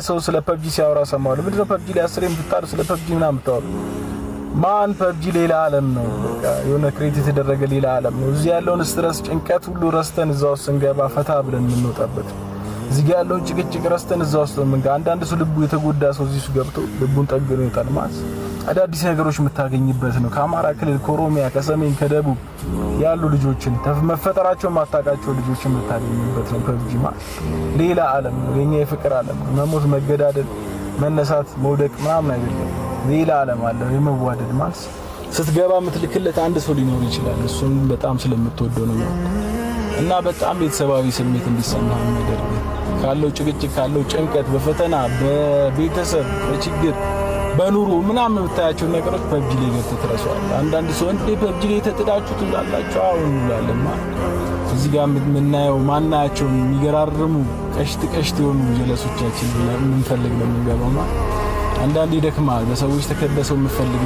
ሰው ስለ ፐብጂ ሲያወራ ሰማዋል። ምንድነው ፐብጂ ላይ አስሬም ብታሉ ስለ ፐብጂ ምናምን ብታወሩ ማን ፐብጂ ሌላ ዓለም ነው። በቃ የሆነ ክሬት የተደረገ ሌላ ዓለም ነው። እዚህ ያለውን ስትረስ ጭንቀት ሁሉ ረስተን እዛው ስንገባ ፈታ ብለን የምንወጣበት እዚህ ጋር ያለውን ጭቅጭቅ ረስተን እዛው ውስጥ መንጋ አንዳንድ ሰው ልቡ የተጎዳ ሰው እዚህ ገብቶ ልቡን ጠግኖ ይወጣል ማለት አዳዲስ ነገሮች የምታገኝበት ነው። ከአማራ ክልል ከኦሮሚያ ከሰሜን ከደቡብ ያሉ ልጆችን መፈጠራቸው ማታቃቸው ልጆችን የምታገኝበት ነው። ፐብጂ ማለት ሌላ ዓለም ነው። የኛ የፍቅር ዓለም ነው። መሞት መገዳደል መነሳት መውደቅ ምናምን አይደለም። ሌላ ዓለም አለ። የመዋደድ ማለት ስትገባ የምትልክለት አንድ ሰው ሊኖር ይችላል። እሱን በጣም ስለምትወደው ነው እና በጣም ቤተሰባዊ ስሜት እንዲሰማህ የሚያደርግ ካለው ጭቅጭቅ ካለው ጭንቀት በፈተና በቤተሰብ በችግር በኑሮ ምናምን የምታያቸው ነገሮች ፐብጂ ላይ ገብተህ ትረሳዋለህ። አንዳንድ ሰው እንደ ፐብጂ ላይ ተጥዳችሁ ትላላችሁ አሁን እንላለን ማለት እዚህ ጋር የምናየው ማናያቸው የሚገራርሙ ቀሽት የሆኑ ጀለሶቻችን ምን ፈልግ ነው የሚገባው ማለት አንዳንዴ ደክማ በሰዎች ተከበሰው የምፈልግ